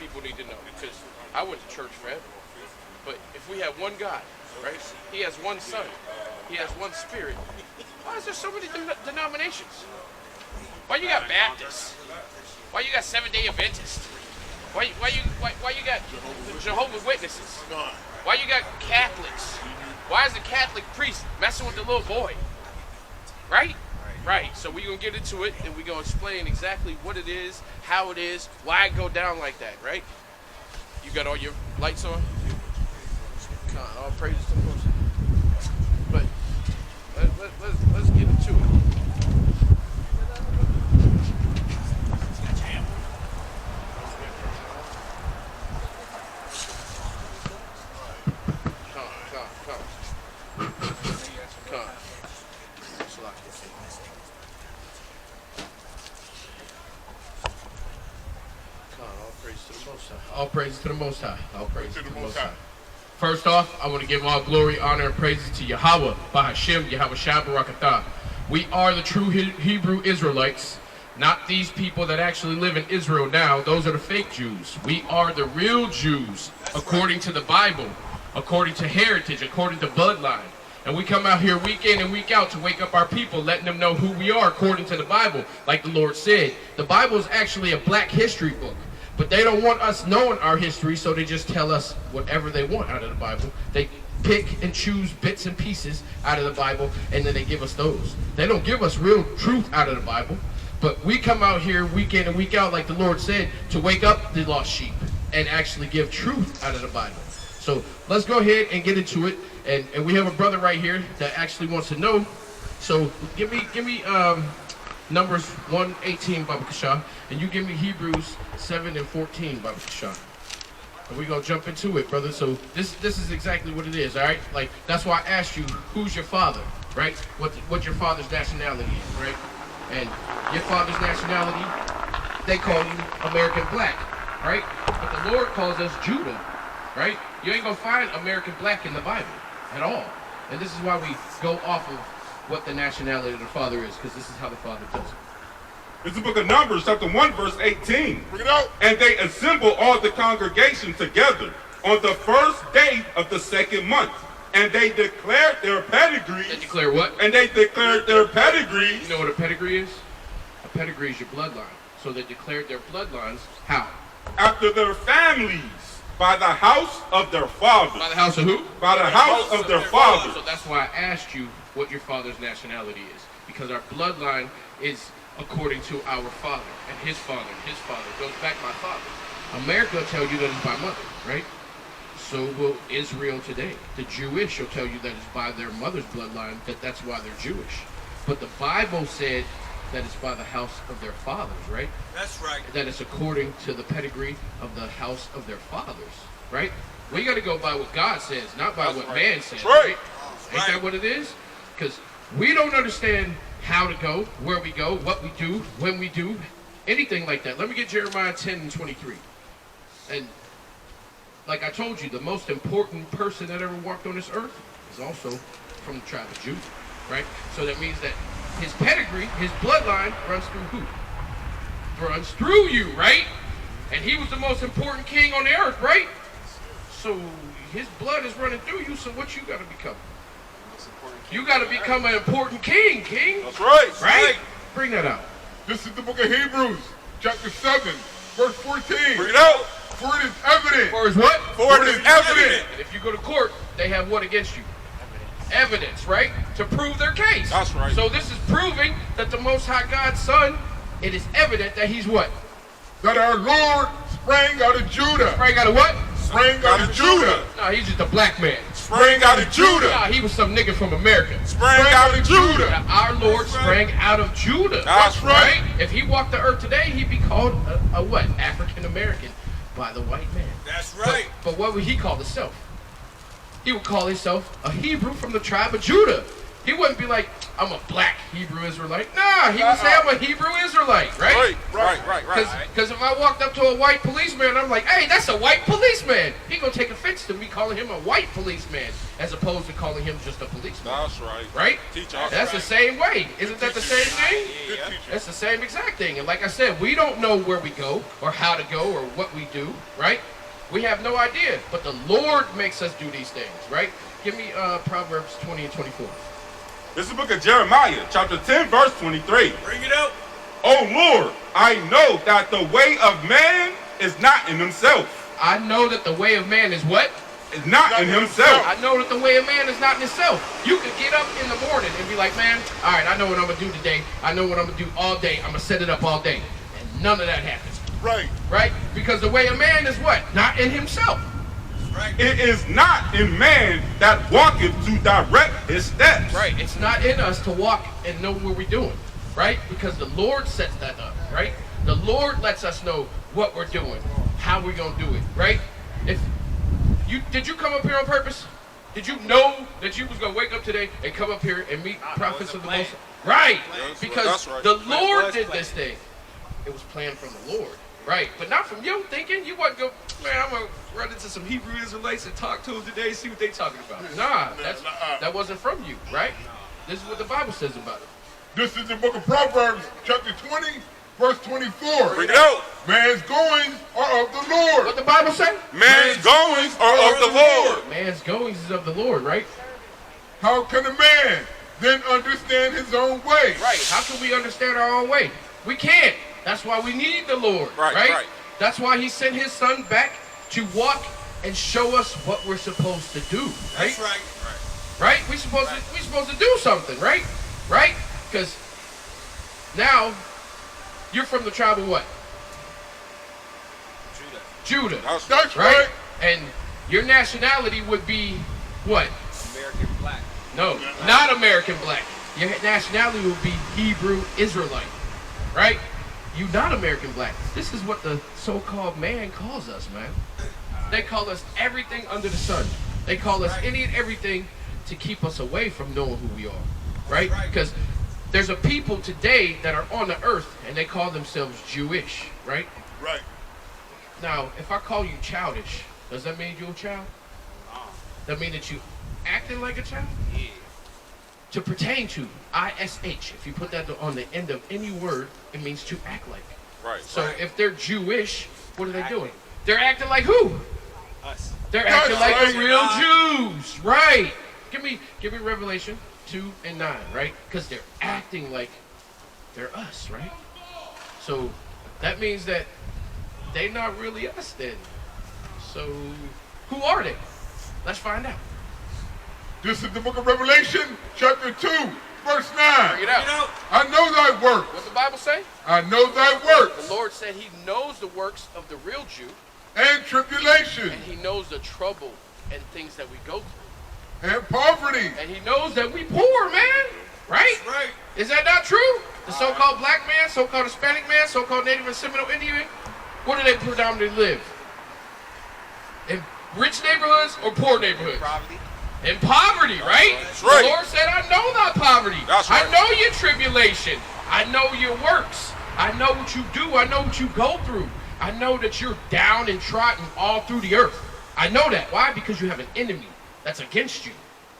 people need to know, because I went to church forever. But if we have one God, right? He has one Son. He has one Spirit. Why is there so many denominations? Why you got Baptists? Why you got Seventh-day Adventists? Why you got Jehovah's Witnesses? Why you got Catholics? Why is the Catholic priest messing with the little boy? Right? Right. So we're going to get into it, and we're going to explain exactly what it is, how it is, why it go down like that, right? You got all your lights on? God, all praises to the Most High. But let's get into it. All praises to the Most High. All praises to the Most High. First off, I want to give all glory, honor, and praises to Yahweh, Bahashem, Yahweh Shah Barakatah. We are the true Hebrew Israelites, not these people that actually live in Israel now. Those are the fake Jews. We are the real Jews, according to the Bible, according to heritage, according to bloodline. And we come out here week in and week out to wake up our people, letting them know who we are according to the Bible. Like the Lord said, the Bible is actually a black history book. But they don't want us knowing our history, so they just tell us whatever they want out of the Bible. They pick and choose bits and pieces out of the Bible, and then they give us those. They don't give us real truth out of the Bible. But we come out here week in and week out, like the Lord said, to wake up the lost sheep and actually give truth out of the Bible. So let's go ahead and get into it. And we have a brother right here that actually wants to know. So give me Numbers 1:18, Baba Kasha, and you give me Hebrews 7:14, Baba Kasha. And we're gonna jump into it, brother. So this is exactly what it is, all right? Like, that's why I asked you, who's your father, right? What your father's nationality is, right? And your father's nationality, they call you American Black, right? But the Lord calls us Judah, right? You ain't gonna find American Black in the Bible at all. And this is why we go off of what the nationality of the father is, because this is how the father does it. It's the book of Numbers, chapter 1, verse 18. Bring it out. And they assembled all the congregation together on the first day of the second month. And they declared their pedigree. They declare what? And they declared their pedigree. You know what a pedigree is? A pedigree is your bloodline. So they declared their bloodlines. How? After their families, by the house of their fathers. By the house of who? By the house of their fathers. So that's why I asked you what your father's nationality is. Because our bloodline is according to our father, and his father goes back my father. America will tell you that it's by mother, right? So will Israel today. The Jewish will tell you that it's by their mother's bloodline, that's why they're Jewish. But the Bible said that it's by the house of their fathers, right? That's right. That it's according to the pedigree of the house of their fathers, right? We got to go by what God says, not by what man says, right? Ain't that what it is? Because we don't understand how to go, where we go, what we do, when we do, anything like that. Let me get Jeremiah 10:23. And like I told you, the most important person that ever walked on this earth is also from the tribe of Judah, right? So that means that his pedigree, his bloodline runs through who? Runs through you, right? And he was the most important king on the earth, right? So his blood is running through you, so what you got to become? You got to become an important king. That's right. Right? Bring that out. This is the book of Hebrews, chapter 7, verse 14. Bring it out. For it is evident. For is what? For it is evident. And if you go to court, they have what against you? Evidence, right? To prove their case. That's right. So this is proving that the Most High God's Son, it is evident that he's what? That our Lord sprang out of Judah. Sprang out of what? Sprang out of Judah. No, he's just a black man. Sprang out of Judah. Nah, he was some nigga from America. Sprang out of Judah. Now, our Lord sprang out of Judah. That's right. If he walked the earth today, he'd be called a what? African American by the white man. That's right. But what would he call himself? He would call himself a Hebrew from the tribe of Judah. He wouldn't be like, I'm a black Hebrew Israelite. Nah, he would say I'm a Hebrew Israelite, right? Right. Because if I walked up to a white policeman, I'm like, hey, that's a white policeman. He gonna take offense to me calling him a white policeman as opposed to calling him just a policeman. That's right. Right? Teach us. That's the same way. Isn't that the same thing? Good teacher. That's the same exact thing. And like I said, we don't know where we go or how to go or what we do, right? We have no idea. But the Lord makes us do these things, right? Give me Proverbs 20 and 24. This is the book of Jeremiah, chapter 10, verse 23. Bring it out. O Lord, I know that the way of man is not in himself. I know that the way of man is what? Is not in himself. I know that the way of man is not in himself. You could get up in the morning and be like, man, all right, I know what I'm going to do today. I know what I'm going to do all day. I'm going to set it up all day. And none of that happens. Right. Right? Because the way of man is what? Not in himself. Right. It is not in man that walketh to direct his steps. Right. It's not in us to walk and know what we're doing. Right? Because the Lord sets that up. Right? The Lord lets us know what we're doing, how we're going to do it. Right? Did you come up here on purpose? Did you know that you was going to wake up today and come up here and meet prophets of the Most High? Right. Because That's right. the Lord did this thing. It was planned from the Lord. Right. But not from you thinking. You wasn't go, man, I'm going to run into some Hebrew Israelites and talk to them today, see what they talking about. Nah, that wasn't from you. Right? This is what the Bible says about it. This is the book of Proverbs, chapter 20, verse 24. Bring it out. Man's goings are of the Lord. What the Bible say? Man's goings are of the Lord. Man's goings is of the Lord, right? How can a man then understand his own way? Right. How can we understand our own way? We can't. That's why we need the Lord, Right. That's why he sent his son back to walk and show us what we're supposed to do, right? That's right. Right? We supposed to do something, right? Right? Because now you're from the tribe of what? Judah. That's Right? right. And your nationality would be what? American black. No, not American black. Your nationality would be Hebrew Israelite, right? You not American black. This is what the so-called man calls us, man. They call us everything under the sun. They call us any and everything to keep us away from knowing who we are, right? Because there's a people today that are on the earth and they call themselves Jewish, right? Right. Now, if I call you childish, does that mean you're a child? That mean that you acting like a child? Yeah. To pertain to, ISH. If you put that on the end of any word, it means to act like. Right. So if they're Jewish, what are they doing? They're acting like who? Us. They're acting like right. the real Jews, right? Give me Revelation 2 and 9, right? Because they're acting like they're us, right? So that means that they're not really us then. So who are they? Let's find out. This is the book of Revelation, chapter 2, verse 9. Bring it out. I know thy works. What the Bible say? I know thy works The Lord said he knows the works of the real Jew, and tribulation and he knows the trouble and things that we go through. and poverty. And he knows that we poor, man. Right? Right. Is that not true? The so-called black man, so-called Hispanic man, so-called Native and Seminole Indian, where do they predominantly live? In rich neighborhoods or poor neighborhoods? Poverty. In poverty, right? That's right. The Lord said, I know thy poverty. That's right. I know your tribulation. I know your works. I know what you do. I know what you go through. I know that you're down and trodden all through the earth. I know that. Why? Because you have an enemy that's against you,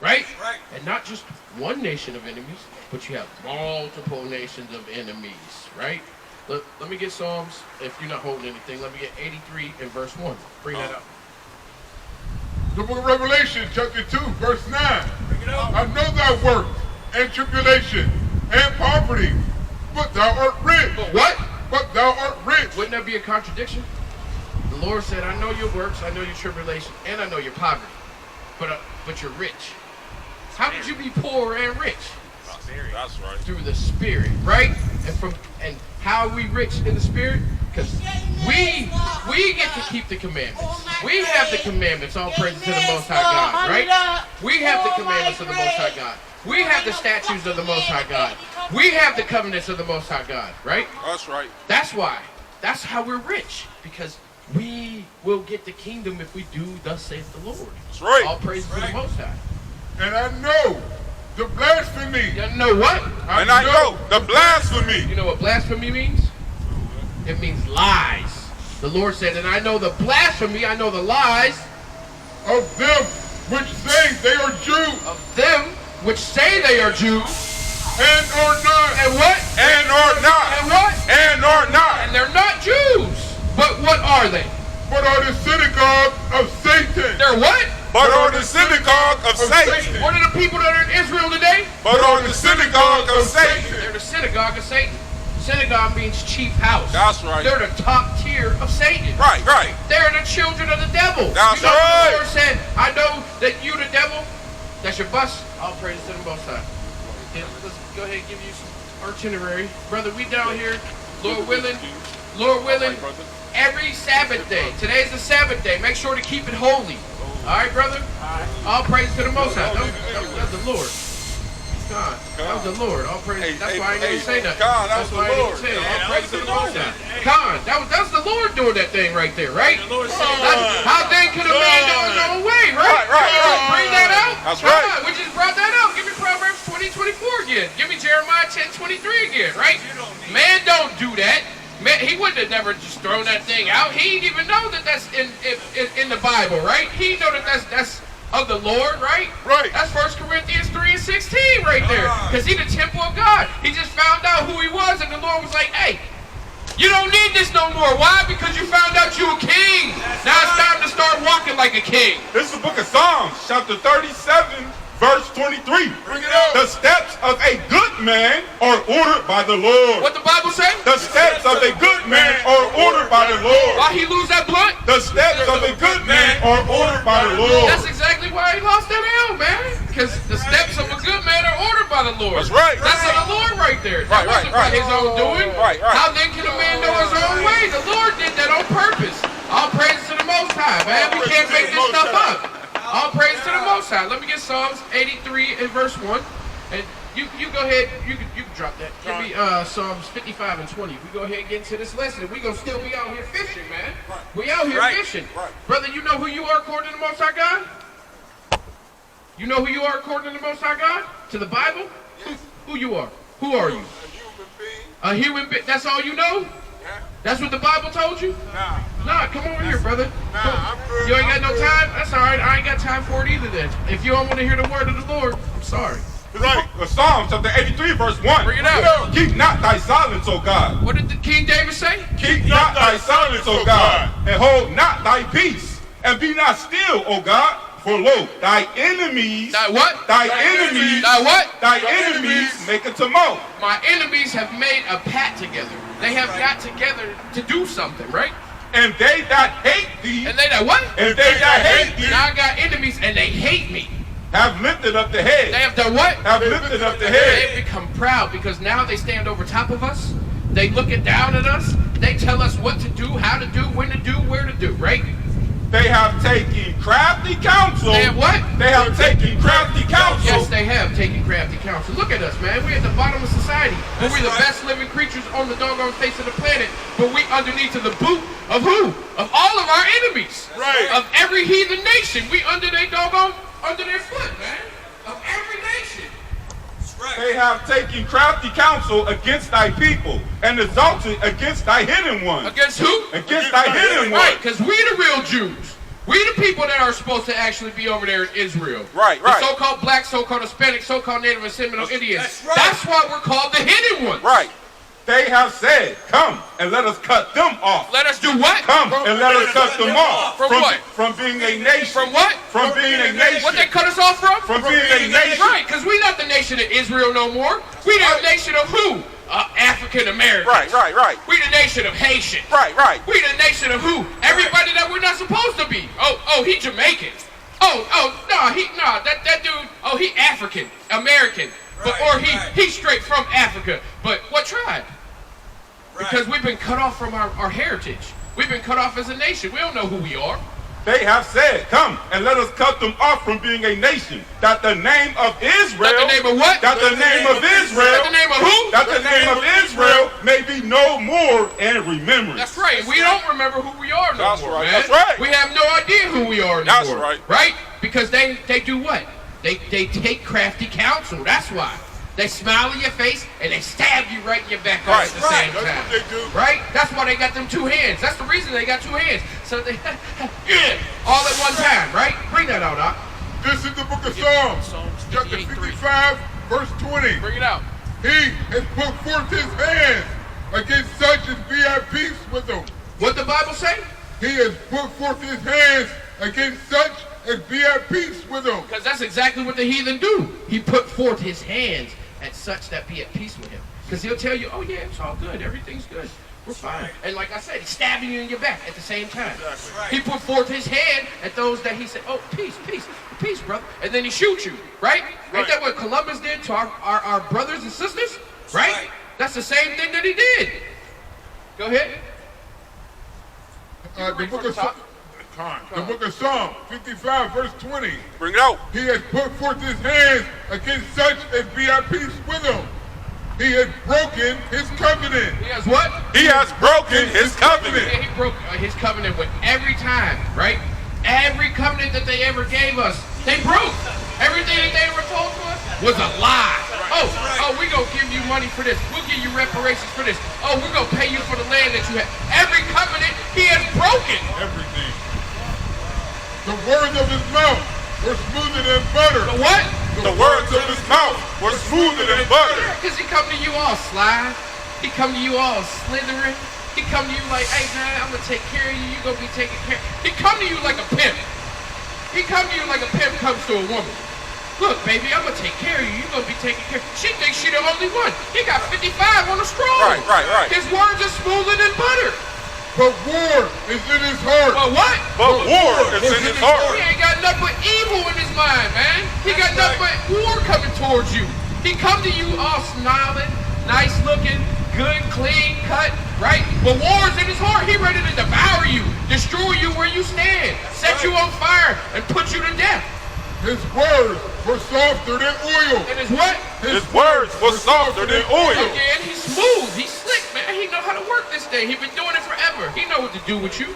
right? Right. And not just one nation of enemies, but you have multiple nations of enemies, right? Let me get Psalms, if you're not holding anything, let me get 83 and verse 1. Bring that up. The book of Revelation, chapter 2, verse 9. Bring it out. I know thy works and tribulation and poverty, but thou art rich. But what? But thou art rich. Wouldn't that be a contradiction? The Lord said, I know your works, I know your tribulation, and I know your poverty, but you're rich. How could you be poor and rich? That's right. Through the Spirit, right? And how are we rich in the Spirit? Because we get to keep the commandments. We have the commandments. All praise to the Most High God, right? We have the commandments of the Most High God. We have the statutes of the Most High God. We have the covenants of the Most High God, right? That's right. That's why. That's how we're rich. Because we will get the kingdom if we do thus saith the Lord. That's right. All praise to the Most High. And I know The blasphemy. You know what? And I know the blasphemy. You know what blasphemy means? It means lies. The Lord said, and I know the blasphemy, I know the lies Of them which say they are Jews of them which say they are Jews. and are not. And what? And are not. And what? And are not. And they're not Jews. But what are they? But are the synagogue of Satan. They're what? But are the synagogue of Satan. What are the people that are in Israel today? But are the synagogue of Satan. They're the synagogue of Satan. Synagogue means chief house. That's right. They're the top tier of Satan. Right, right. They're the children of the devil. That's you know right. The Lord said, I know that you the devil. That's your bus. All praise to the Most High. Yeah, let's go ahead and give you some itinerary. Brother, we down here, Lord willing, every Sabbath day. Today's the Sabbath day. Make sure to keep it holy. All right, brother? All praise to the Most High. That's the Lord. God, that was the Lord. All praise. That's why I ain't gonna say nothing. God, that That's was why the I ain't Lord. gonna say it. Yeah, All praise to that was the the Most Lord. High. God, that's the Lord doing that thing right there, right? The Lord said, How then can a man go his own way, right? Right. Bring that out. That's God, right. we just brought that out. Give me Proverbs 20:24 again. Give me Jeremiah 10:23 again, right? Man don't do that. Man, he wouldn't have never just thrown that thing out. He didn't even know that that's in the Bible, right? He know that that's of the Lord, right? Right. That's 1 Corinthians 3:16 right there. Because he's the temple of God. He just found out who he was, and the Lord was like, hey, you don't need this no more. Why? Because you found out you a king. Now it's time to start walking like a king. This is the book of Psalms, chapter 37, verse 23. Bring it out. The steps of a good man are ordered by the Lord. What the Bible say? The steps of a good man are ordered by the Lord. Why he lose that blunt? The steps of a good man are ordered by the Lord. That's exactly why he lost that L, man. Because the steps of a good man are ordered by the Lord. That's right. That's of the Lord right there. Right, That wasn't right, by his own doing. Right. How then can a man know his own way? The Lord did that on purpose. All praise to the Most High, man. We can't make this stuff up. All praise to the Most High. Let me get Psalms 83 and verse 1. And you go ahead. You can drop that. Give me Psalms 55 and 20. We go ahead and get into this lesson. We gonna still be out here fishing, man. We out here Right. fishing. Right. Brother, you know who you are according to the Most High God? You know who you are according to the Most High God? To the Bible? Who you are? Who are you? A human being. That's all you know? That's what the Bible told you? Nah, come over here, brother. I'm good. You ain't got no time? That's all right. I ain't got time for it either then. If you don't want to hear the word of the Lord, I'm sorry. Right. The Psalms, chapter 83, verse 1. Bring it out. Keep not thy silence, O God. What did the King David say? Keep not thy silence, O God, and hold not thy peace, and be not still, O God. For lo, thy enemies, Thy what? thy enemies, Thy what? thy enemies make a tumult. My enemies have made a pact together. They have got together to do something, right? And they that hate thee, And they that what? and they that hate thee, Now I got enemies and they hate me. have lifted up the They head. have done what? Have lifted up the They've head. become proud because now they stand over top of us. They looking down at us. They tell us what to do, how to do, when to do, where to do, right? They have taken crafty counsel. They have what? They have taken crafty counsel. Yes, they have taken crafty counsel. Look at us, man. We're at the bottom of society. But we're the best living creatures on the doggone face of the planet. But we underneath of the boot of who? Of all of our enemies. Right. Of every heathen nation. We under their doggone, under their foot, man. Of every nation. They have taken crafty counsel against thy people, and exalted against thy hidden ones. Against who? Against thy hidden Right, ones. because we the real Jews. We the people that are supposed to actually be over there in Israel. Right. The so-called black, so-called Hispanic, so-called Native and Seminole Indians. That's right. That's why we're called the hidden ones. Right. They have said, come and let us cut them off. Let us do what? Come and let us cut them off. From what? From being a nation. From what? From being a nation. What they cut us off from? From being a nation. Right, because we not the nation of Israel no more. We the nation of who? African Americans. Right. We the nation of Haitians. Right. We the nation of who? Everybody that we're not supposed to be. Oh, he Jamaican. That dude. Oh, he African American. But or he's straight from Africa. But what tribe? Because we've been cut off from our heritage. We've been cut off as a nation. We don't know who we are. They have said, come and let us cut them off from being a nation. That the name of Israel. That the name of what? That the name of Israel. That the name of who? That the name of Israel may be no more in remembrance. That's right. We don't remember who we are no That's more, right. man. That's right. We have no idea who we are anymore. That's right. Right? Because they do what? They take crafty counsel. That's why. They smile in your face and they stab you right in your back all at the same time. That's what they do. Right? That's why they got them two hands. That's the reason they got two hands. So they all at one time, right? Bring that out, Doc. This is the book of Psalms, chapter 55, verse 20. Bring it out. He has put forth his hands against such as be at peace with him. What the Bible say? He has put forth his hands against such as be at peace with him. Because that's exactly what the heathen do. He put forth his hands at such that be at peace with him. Because he'll tell you, oh yeah, it's all good. Everything's good. We're fine. And like I said, he's stabbing you in your back at the same time. He put forth his hand at those that he said, oh, peace, peace, peace, brother. And then he shoots you, right? Ain't that what Columbus did to our brothers and sisters? Right? That's the same thing that he did. Go ahead. The book of Psalm 55, verse 20. Bring it out. He has put forth his hands against such as be at peace with him. He has broken his covenant. He has what? He has broken his covenant. Yeah, he broke his covenant with every time, right? Every covenant that they ever gave us, they broke. Everything that they ever told to us was a lie. Oh, we're going to give you money for this. We'll give you reparations for this. Oh, we're going to pay you for the land that you have. Every covenant he has broken. Everything. The words of his mouth were smoother than butter. The what? The words of his mouth were smoother than butter. Because he come to you all sly. He come to you all slithering. He come to you like, hey man, I'm going to take care of you. You're going to be taken care of. He come to you like a pimp. He come to you like a pimp comes to a woman. Look, baby, I'm going to take care of you. You're going to be taken care of. She thinks she's the only one. He got 55 on the straw. Right. His words are smoother than butter. But war is in his heart. But what? But war is in his heart. He ain't got nothing but evil in his mind, man. He got nothing but war coming towards you. He come to you all smiling, nice looking, good, clean cut, right? But war's in his heart. He ready to devour you, destroy you where you stand, set you on fire, and put you to death. His words were softer than oil. And his what? His words were softer than oil. Again, he's smooth. He's slick, man. He know how to work this thing. He been doing it forever. He know what to do with you.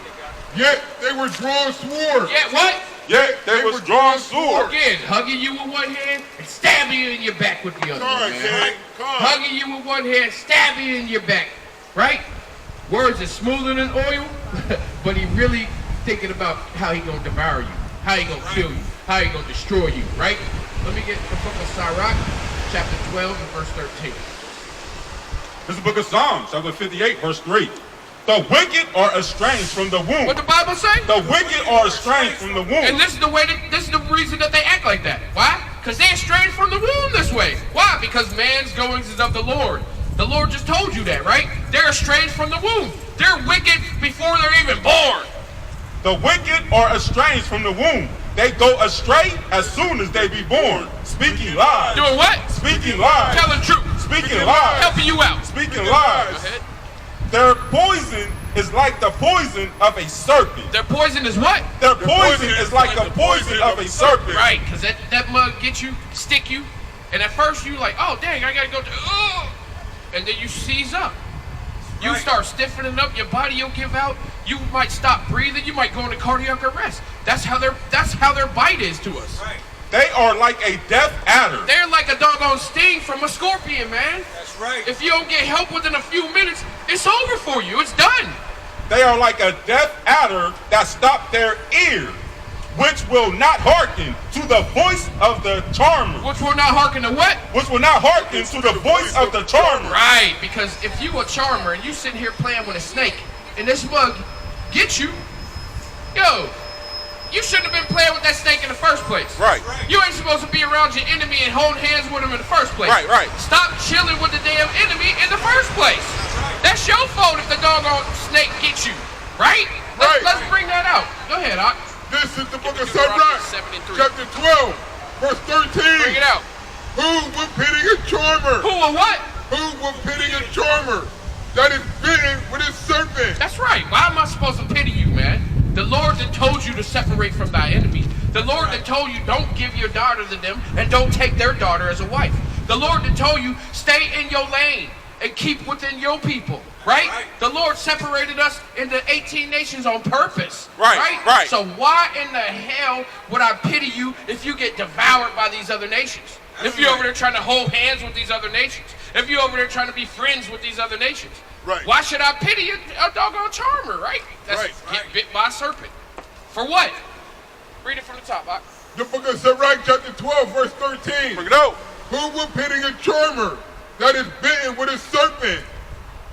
Yet they were drawn swords. Yeah, what? Yet they was drawn sword. Again, hugging you with one hand and stabbing you in your back with the other. Come on, man. King. Come on. Hugging you with one hand, stabbing you in your back, right? Words is smoother than oil, but he really thinking about how he gonna devour you, how he gonna kill you, how he gonna destroy you, right? Let me get the book of Sirach, chapter 12 and verse 13. This is the book of Psalms, chapter 58, verse 3. The wicked are estranged from the womb. What the Bible say? The wicked are estranged from the womb. And this is the reason that they act like that. Why? Because they estranged from the womb this way. Why? Because man's goings is of the Lord. The Lord just told you that, right? They're estranged from the womb. They're wicked before they're even born. The wicked are estranged from the womb. They go astray as soon as they be born. Speaking lies. Doing what? Speaking lies. Telling truth. Speaking lies. Helping you out. Speaking Go lies. ahead. Their poison is like the poison of a serpent. Their poison is what? Their poison is like the poison of a serpent. Right, because that mug get you, stick you, and at first you like, oh dang, I gotta go to, oh, and then you seize up. You start stiffening up, your body will give out, you might stop breathing, you might go into cardiac arrest. That's how their bite is to us. Right. They are like a death adder. They're like a doggone sting from a scorpion, man. That's right. If you don't get help within a few minutes, it's over for you. It's done. They are like a deaf adder that stopped their ear, which will not hearken to the voice of the charmer. Which will not hearken to what? Which will not hearken to the voice of the charmer. Right, because if you a charmer and you sitting here playing with a snake and this mug gets you, yo, you shouldn't have been playing with that snake in the first place. Right. You ain't supposed to be around your enemy and hold hands with him in the first place. Right. Stop chilling with the damn enemy in the first place. That's your fault if the doggone snake gets you. Right? Let's bring that out. Go ahead, Ock. This is the book of Sirach, chapter 12, verse 13. Bring it out. Who will pity a charmer? Who or what? Who will pity a charmer that is bitten with his serpent? That's right. Why am I supposed to pity you, man? The Lord that told you to separate from thy enemies. The Lord that told you don't give your daughter to them and don't take their daughter as a wife. The Lord that told you stay in your lane and keep within your people. right? The Lord separated us into 18 nations on purpose, Right. So why in the hell would I pity you if you get devoured by these other nations? If you're over there trying to hold hands with these other nations? If you're over there trying to be friends with these other nations? Right. Why should I pity a doggone charmer, right? That's get bit by a serpent. For what? Read it from the top, Doc. The book of Sirach, chapter 12, verse 13. Bring it out. Who will pity a charmer that is bitten with a serpent,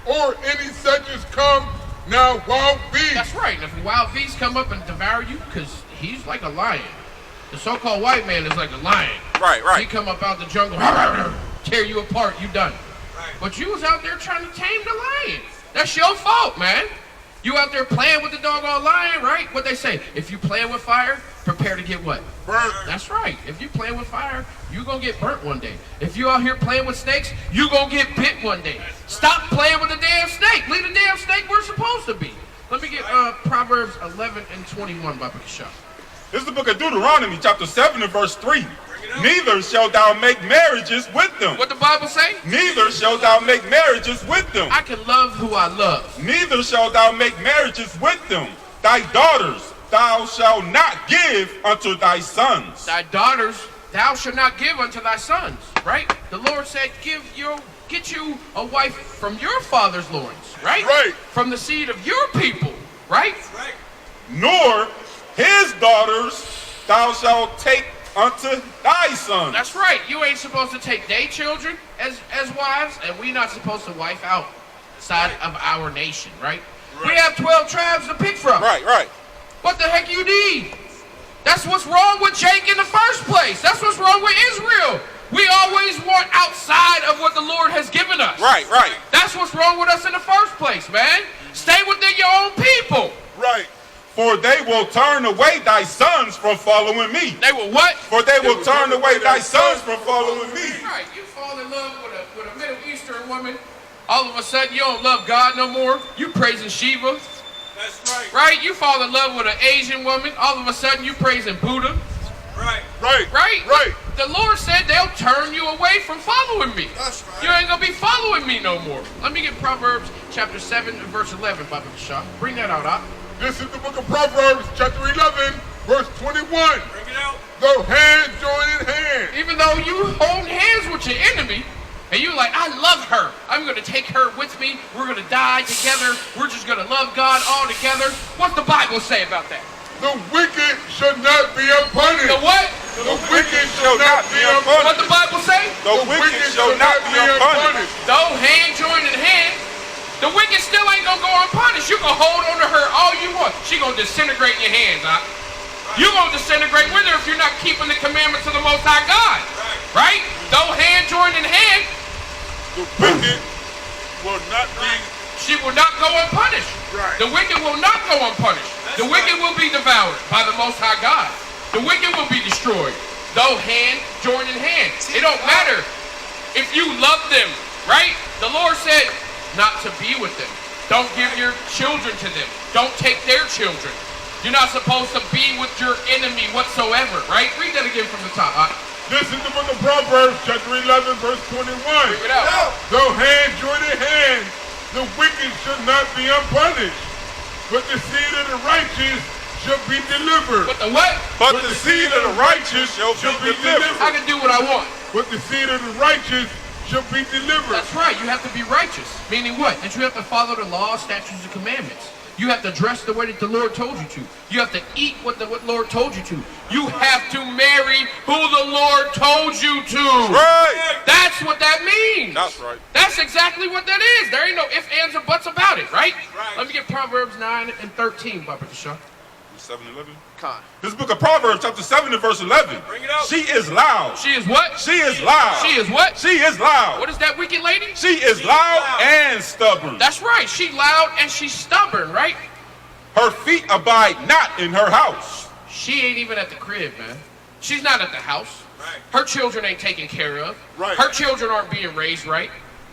or any such as come now wild beast? That's right. And if a wild beast come up and devour you, because he's like a lion. The so-called white man is like a lion. Right. He come up out the jungle, tear you apart, you done. But you was out there trying to tame the lion. That's your fault, man. You out there playing with the doggone lion, right? What they say, if you playing with fire, prepare to get what? Burnt. That's right. If you playing with fire, you gonna get burnt one day. If you out here playing with snakes, you gonna get bit one day. Stop playing with the damn snake. Leave the damn snake where it's supposed to be. Let me get Proverbs 11 and 21 by Bishop. This is the book of Deuteronomy, chapter 7 and verse 3. Neither shalt thou make marriages with them. What the Bible say? Neither shalt thou make marriages with them. I can love who I love. Neither shalt thou make marriages with them. Thy daughters thou shalt not give unto thy sons. Thy daughters thou shalt not give unto thy sons. Right? The Lord said, get you a wife from your father's loins. Right? Right. From the seed of your people. Right? Nor his daughters thou shalt take unto thy sons. That's right. You ain't supposed to take their children as wives, and we not supposed to wife outside of our nation, right? We have 12 tribes to pick from. Right. What the heck you need? That's what's wrong with Jake in the first place. That's what's wrong with Israel. We always want outside of what the Lord has given us. Right. That's what's wrong with us in the first place, man. Stay within your own people. Right. For they will turn away thy sons from following me. They will what? For they will turn away thy sons from following me. Right, you fall in love with a Middle Eastern woman. All of a sudden, you don't love God no more. You praising Shiva. That's right. Right? You fall in love with an Asian woman. All of a sudden, you praising Buddha. Right. Right? The Lord said they'll turn you away from following me. That's right. You ain't going to be following me no more. Let me get Proverbs chapter 7 and verse 11, Baba Shah. Bring that out, This is the book of Proverbs, chapter 11, verse 21. Bring it out. Though hand join in hand. Even though you hold hands with your enemy, and you like, I love her. I'm going to take her with me. We're going to die together. We're just going to love God all together. What's the Bible say about that? The wicked should not be unpunished. The what? The wicked shall not be unpunished. What the Bible say? The wicked shall not be unpunished. Though hand join in hand, the wicked still ain't going to go unpunished. You can hold on to her all you want. She going to disintegrate in your hands, You going to disintegrate with her if you're not keeping the commandments of the Most High God. Right? Though hand join in hand, The wicked will not be. she will not go unpunished. Right. The wicked will not go unpunished. The wicked will be devoured by the Most High God. The wicked will be destroyed. Though hand join in hand. It don't matter if you love them, right? The Lord said not to be with them. Don't give your children to them. Don't take their children. You're not supposed to be with your enemy whatsoever, right? Read that again from the top. This is the book of Proverbs, chapter 11, verse 21. Bring it out. Though hand join in hand, the wicked should not be unpunished, but the seed of the righteous shall be delivered. But the what? But the seed of the righteous shall be delivered. I can do what I want. But the seed of the righteous shall be delivered. That's right. You have to be righteous. Meaning what? That you have to follow the law, statutes, and commandments. You have to dress the way that the Lord told you to. You have to eat what the Lord told you to. You have to marry who the Lord told you to. Right. That's what that means. That's right. That's exactly what that is. There ain't no ifs, ands, or buts about it, right? Right. Let me get Proverbs 9 and 13, Baba Shah. 7:11. Con. This book of Proverbs, chapter 7 and verse 11. Bring it out. She is loud. She is what? She is loud. She is what? She is loud. What is that wicked lady? She is loud and stubborn. That's right. She loud and she's stubborn, right? Her feet abide not in her house. She ain't even at the crib, man. She's not at the house. Right. Her children ain't taken care of. Right. Her children aren't being raised right.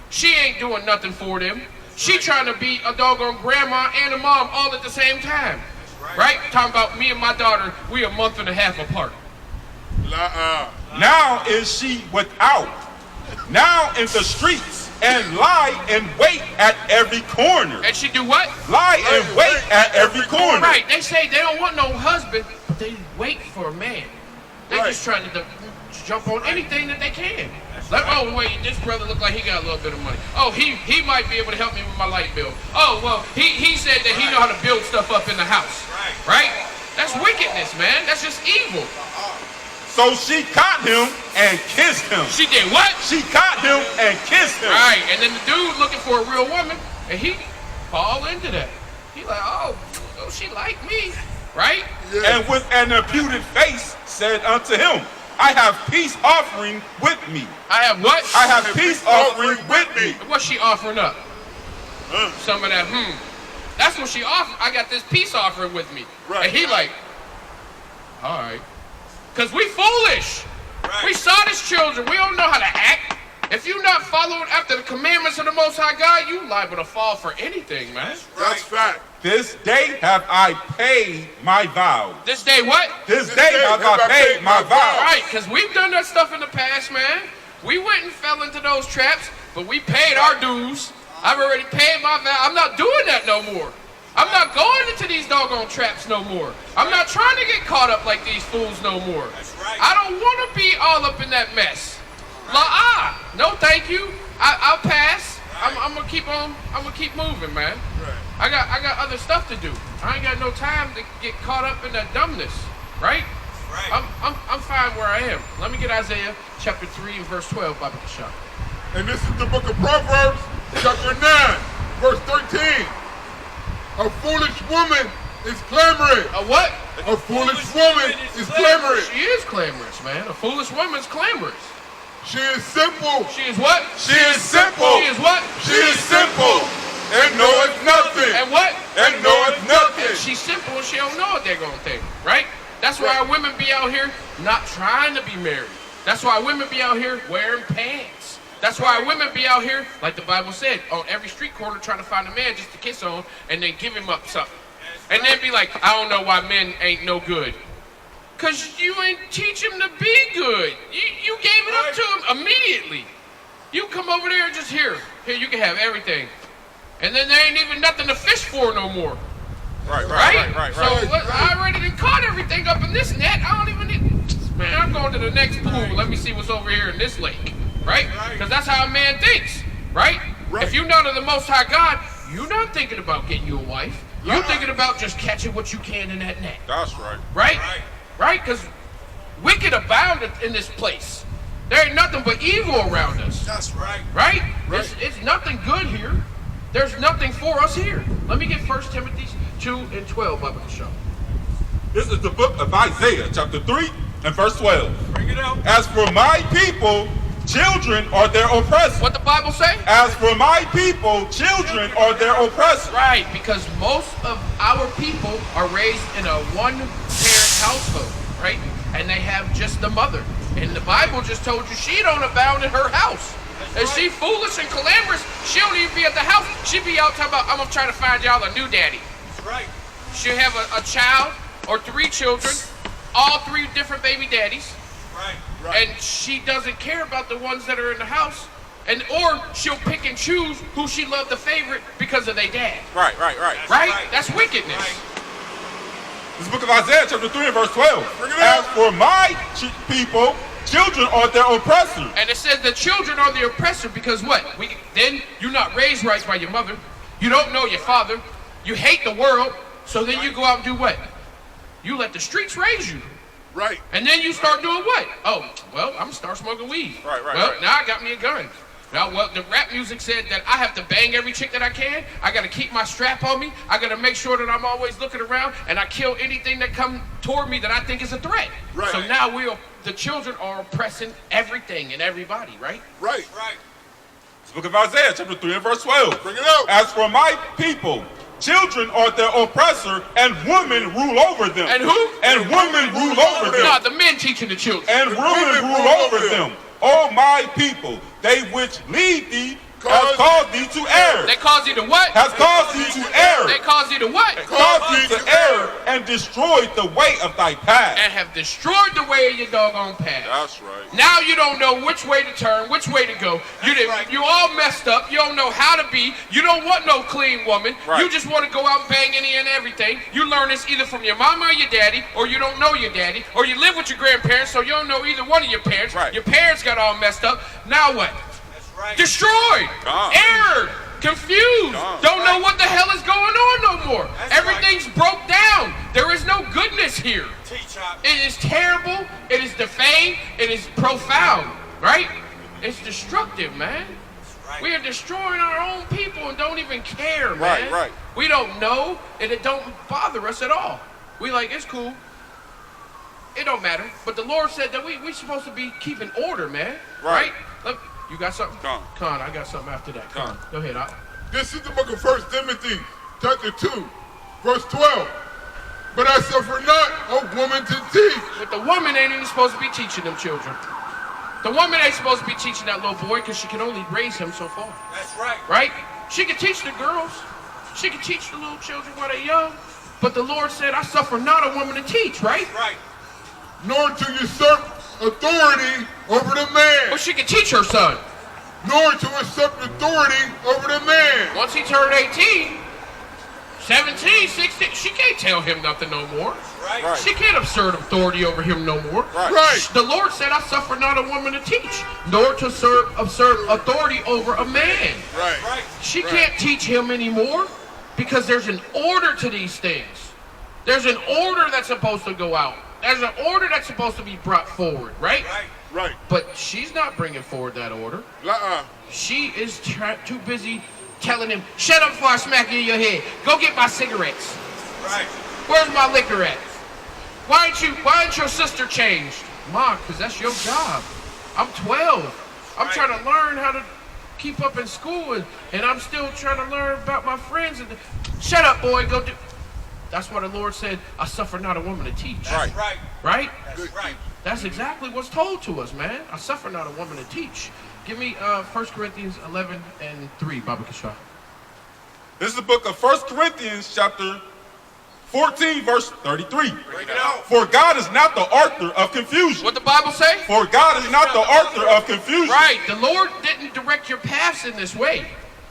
She ain't doing nothing for them. She trying to be a doggone grandma and a mom all at the same time. Right? Talking about me and my daughter, we a month and a half apart. Now is she without. Now in the streets and lie in wait at every corner. And she do what? Lie in wait at every corner. Right. They say they don't want no husband, but they wait for a man. They Right. just trying to jump on anything that they can. Like, oh wait, this brother look like he got a little bit of money. Oh, he might be able to help me with my light bill. Oh well, he said that he know how to build stuff up in the house. Right? That's wickedness, man. That's just evil. So she caught him and kissed him. She did what? She caught him and kissed him. Right. And then the dude looking for a real woman, and he fall into that. He like, oh, she like me, right? And with an imputed face said unto him, I have peace offering with me. I have what? I have peace offering with me. What's she offering up? Some of that, That's what she offered. I got this peace offering with me. Right. And he like, all right. Because we foolish. Right. We saw children. We don't know how to act. If you not following after the commandments of the Most High God, you liable to fall for anything, man. That's fact. This day have I paid my vow. This day what? This day have I paid my vow. Right, because we've done that stuff in the past, man. We went and fell into those traps, but we paid our dues. I've already paid my vow. I'm not doing that no more. I'm not going into these doggone traps no more. I'm not trying to get caught up like these fools no more. That's right. I don't want to be all up in that mess. No thank you. I'll pass. I'm gonna keep on. I'm gonna keep moving, man. I got other stuff to do. I ain't got no time to get caught up in that dumbness, right? Right. I'm fine where I am. Let me get Isaiah chapter 3 and verse 12, Bible Shop. And this is the book of Proverbs, chapter 9, verse 13. A foolish woman is clamoring. A what? A foolish woman is clamoring. She is clamorous, man. A foolish woman's clamorous. She is simple. She is what? She is simple. She is what? She is simple and knoweth nothing. And what? And knoweth nothing. She's simple and she don't know what they're gonna think, right? That's why our women be out here not trying to be married. That's why women be out here wearing pants. That's why women be out here, like the Bible said, on every street corner trying to find a man just to kiss on and then give him up something. And then be like, I don't know why men ain't no good. Because you ain't teach him to be good. You gave it up to him immediately. You come over there and just here, you can have everything. And then there ain't even nothing to fish for no more. Right. So I already done caught everything up in this net. I don't even need, man, I'm going to the next pool. Let me see what's over here in this lake, right? Because that's how a man thinks, right? If you know to the Most High God, you're not thinking about getting you a wife. You're thinking about just catching what you can in that net. That's right. Right? Because wicked abound in this place. There ain't nothing but evil around us. That's right. Right? It's nothing good here. There's nothing for us here. Let me get 1 Timothy 2 and 12 Bible show. This is the book of Isaiah, chapter 3 and verse 12. Bring it out. As for my people, children are their oppressors. What the Bible say? As for my people, children are their oppressors. Right, because most of our people are raised in a one-parent household, right? And they have just the mother. And the Bible just told you she don't abound in her house. And she foolish and clamorous. She don't even be at the house. She be out talking about, I'm going to try to find y'all a new daddy. That's right. She'll have a child or 3 children, all 3 different baby daddies. Right. And she doesn't care about the ones that are in the house. Or she'll pick and choose who she loved the favorite because of their dad. Right. Right? That's wickedness. Right. This is the book of Isaiah, chapter 3 and verse 12. Bring it out. As for my people, children are their oppressors. And it says the children are the oppressor because what? Then you're not raised right by your mother. You don't know your father. You hate the world. So then you go out and do what? You let the streets raise you. Right. And then you start doing what? Oh, well, I'm going to start smoking weed. Well, now I got me a gun. Now, the rap music said that I have to bang every chick that I can. I got to keep my strap on me. I got to make sure that I'm always looking around and I kill anything that come toward me that I think is a threat. Right. So now the children are oppressing everything and everybody, right? Right. This book of Isaiah, chapter 3 and verse 12. Bring it out. As for my people, children are their oppressor, and women rule over them. And who? And women rule over them. No, the men teaching the children. And women rule over them. O my people, they which lead thee has caused thee to err. They cause you to what? Has caused thee to err. They cause you to what? Caused thee to err and destroyed the way of thy path. and have destroyed the way of your doggone path. That's right. Now you don't know which way to turn, which way to go. You all messed up. You don't know how to be. You don't want no clean woman. Right. You just want to go out and bang any and everything. You learn this either from your mama or your daddy, or you don't know your daddy, or you live with your grandparents, so you don't know either one of your parents. Right. Your parents got all messed up. Now what? That's right. Destroyed, erred, confused, don't know what the hell is going on no more. That's Everything's broke down. There is no goodness here. Teach out. It is terrible, it is defamed, it is profound, right? It's destructive, man. Right. We are destroying our own people and don't even care, man. Right, right. We don't know, and it don't bother us at all. We like, it's cool. It don't matter. But the Lord said that we supposed to be keeping order, man. Right. Look, you got something? Con. Con, I got something after that. Con. Go ahead. This is the book of 1 Timothy, chapter 2, verse 12. But I suffer not a woman to teach. But the woman ain't even supposed to be teaching them children. The woman ain't supposed to be teaching that little boy because she can only raise him so far. That's right. Right? She can teach the girls. She can teach the little children while they're young. But the Lord said, I suffer not a woman to teach, right? Right. Nor to usurp authority over the man. But she can teach her son. Nor to usurp authority over the man. Once he turned 18, 17, 16, she can't tell him nothing no more. Right. Right. She can't assert authority over him no more. Right. Right. The Lord said, I suffer not a woman to teach, nor to assert authority over a man. Right. Right. She can't teach him anymore because there's an order to these things. There's an order that's supposed to go out. There's an order that's supposed to be brought forward, right? Right. Right. But she's not bringing forward that order. She is too busy telling him, shut up before I smack you in your head. Go get my cigarettes. Right. Where's my liquor at? Why ain't your sister changed? Ma, because that's your job. I'm 12. I'm Right. trying to learn how to keep up in school, and I'm still trying to learn about my friends. And shut up, boy. Go do. That's why the Lord said, I suffer not a woman to teach. That's right. Right? That's right. That's exactly what's told to us, man. I suffer not a woman to teach. Give me 1 Corinthians 11 and 3, Baba Kasha. This is the book of 1 Corinthians chapter 14, verse 33. Break it out. For God is not the author of confusion. What the Bible say? For God is not the author of confusion. Right. The Lord didn't direct your paths in this way.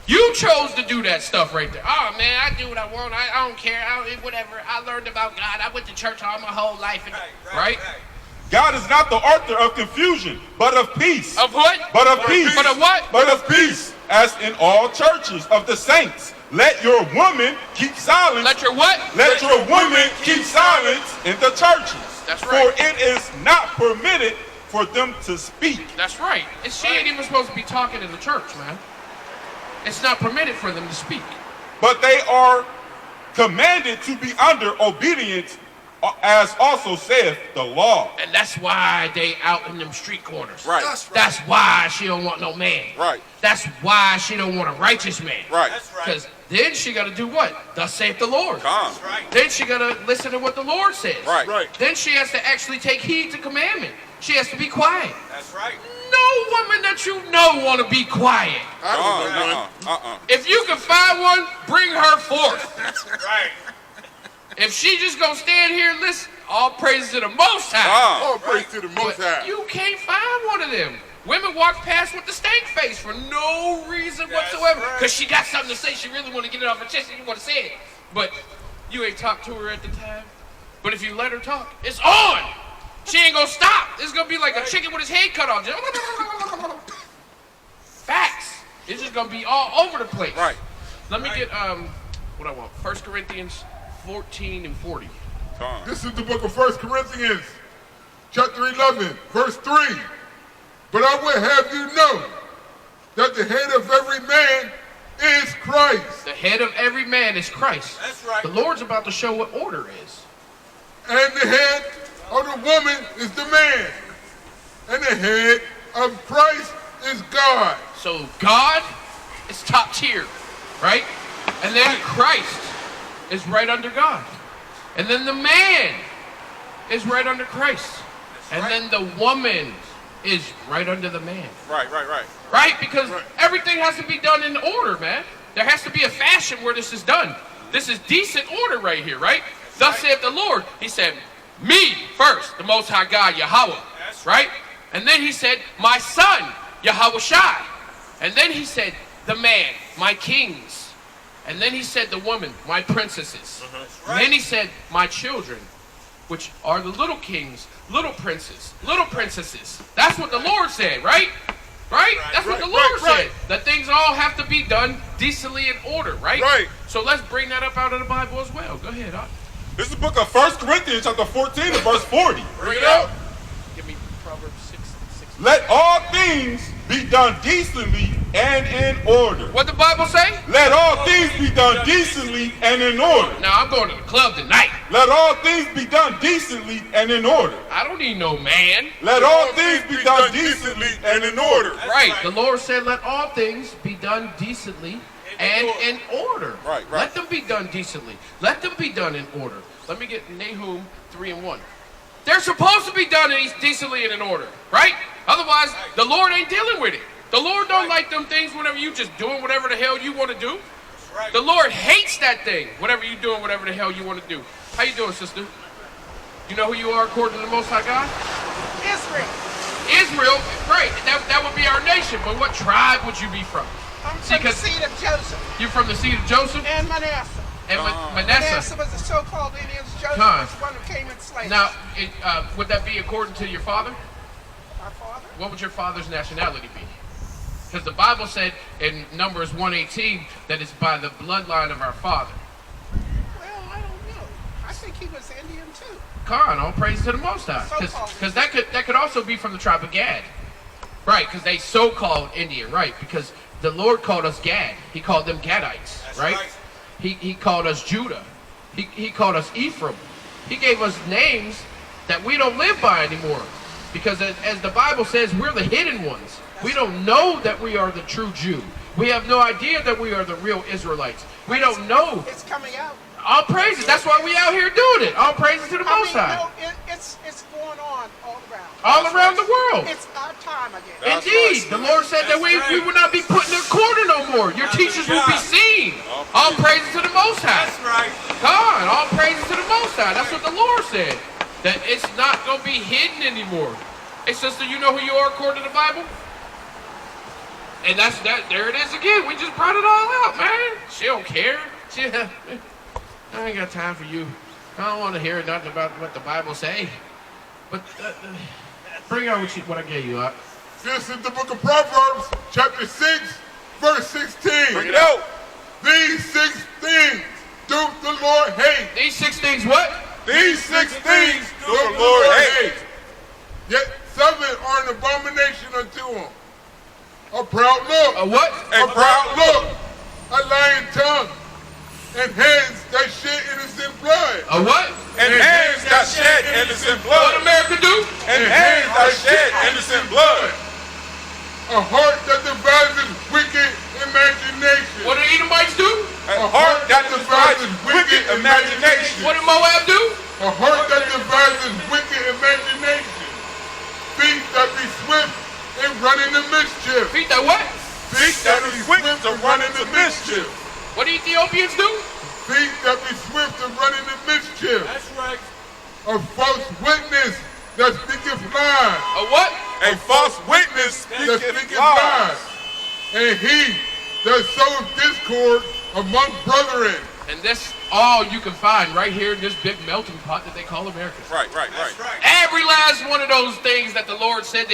You chose to do that stuff right there. Oh, man, I do what I want. I don't care. Whatever. I learned about God. I went to church all my whole life. And, right? God is not the author of confusion, but of peace. Of what? But of peace. But of what? But of peace. As in all churches of the saints. Let your woman keep silence. Let your what? Let your woman keep silence in the churches. That's right. For it is not permitted for them to speak. That's right. And she ain't even supposed to be talking in the church, man. It's not permitted for them to speak. But they are commanded to be under obedience, as also saith the law. And that's why they out in them street corners. Right. That's why she don't want no man. Right. That's why she don't want a righteous man. Right. That's right. Because then she got to do what? Thus saith the Lord. Come. That's right. Then she got to listen to what the Lord says. Right. Right. Then she has to actually take heed to commandment. She has to be quiet. That's right. No woman that you know want to be quiet. I don't know one. If you can find one, bring her forth. Right. If she just gonna stand here and listen, all praises to the Most High. All praise to the Most But High. you can't find one of them. Women walk past with the stank face for no reason That's whatsoever. right. Because she got something to say. She really want to get it off her chest and you want to say it. But you ain't talked to her at the time. But if you let her talk, it's on. She ain't gonna stop. It's gonna be like a chicken with his head cut off. Facts. It's just gonna be all over the place. Right. Let me get what I want. 1 Corinthians 14 and 40. Come. This is the book of 1 Corinthians, chapter 11, verse 3. But I would have you know that the head of every man is Christ, The head of every man is Christ. That's right. The Lord's about to show what order is. and the head of the woman is the man, and the head of Christ is God. So God is top tier, right? And then Christ is right under God. And then the man is right under Christ. And then the woman is right under the man. Right. Right? Because everything has to be done in order, man. There has to be a fashion where this is done. This is decent order right here, right? Thus saith the Lord. He said, me first, the Most High God, Yahweh. That's Right? And then he said, my son, Yahweh Shai. And then he said, the man, my kings. And then he said, the woman, my princesses. And then he said, my children, which are the little kings, little princes, little princesses. That's what the Lord said, right? Right? That's what the Lord said. That things all have to be done decently in order, right? Right. So let's bring that up out of the Bible as well. Go ahead, Doc. This is the book of 1 Corinthians chapter 14 and verse 40. Bring it out. Give me Proverbs 6:6. Let all things be done decently and in order. What the Bible say? Let all things be done decently and in order. Now I'm going to the club tonight. Let all things be done decently and in order. I don't need no man. Let all things be done decently and in order. Right. The Lord said, let all things be done decently and in order. Right. Let them be done decently. Let them be done in order. Let me get Nahum 3:1. They're supposed to be done decently and in order, right? Otherwise, the Lord ain't dealing with it. The Lord don't like them things whenever you just doing whatever the hell you want to do. right. The Lord hates that thing, whatever you doing, whatever the hell you want to do. How you doing, sister? You know who you are according to the Most High God? Israel. Israel, great. That would be our nation. But what tribe would you be from? I'm See, from the 'cause seed of Joseph you're from the seed of Joseph and Manasseh. and Manasseh Manasseh. was the so-called Indians. Joseph Huh. was the one who came in slavery. Now, would that be according to your father? My father? What would your father's nationality be? Because the Bible said in Numbers 1:18 that it's by the bloodline of our father. Well, I don't know. I think he was Indian too. Khan, all praise to the Most High. So-called. Because that could also be from the tribe of Gad. Right, because they so-called Indian, right? Because the Lord called us Gad. He called them Gadites, That's right? right. He called us Judah. He called us Ephraim. He gave us names that we don't live by anymore. Because as the Bible says, we're the hidden ones. We don't know that we are the true Jew. We have no idea that we are the real Israelites. We don't know. It's coming out. All praises. That's why we out here doing it. All praises to the I Most mean, High. no, it's going on all around. All around the world. It's our time again. That's Indeed. right. The Lord said that we would not be put in a corner no more. Your teachers will be seen. All praises to the Most High. That's right. God, all praises to the Most High. That's what the Lord said. That it's not going to be hidden anymore. Hey, sister, you know who you are according to the Bible? And that's that. There it is again. We just brought it all out, man. She don't care. I ain't got time for you. I don't want to hear nothing about what the Bible say. But bring out what I gave you, up. This is the book of Proverbs, chapter 6, verse 16. Bring it out. These 6 things do the Lord hate. These 6 things, what? These 6 things do the Lord hate. Yet 7 are an abomination unto him. A proud look, A what? A proud look. a lying tongue, and hands that shed innocent blood. A what? And hands that shed innocent What blood. America do? And hands that shed innocent blood. A heart that devises wicked imagination. What do the Edomites do? A heart that devises wicked imagination. What did Moab do? A heart that devises wicked imagination. Feet that be swift in running to mischief. Feet that what? Feet that is quick to run into mischief. What do Ethiopians do? Feet that be swift in running to mischief. That's right. A false witness that speaketh lies. A what? A false witness That speaketh speaketh lies. lies. And he that sows discord among brethren. And this all you can find right here in this big melting pot that they call America. Right. That's right. Every last one of those things that the Lord said that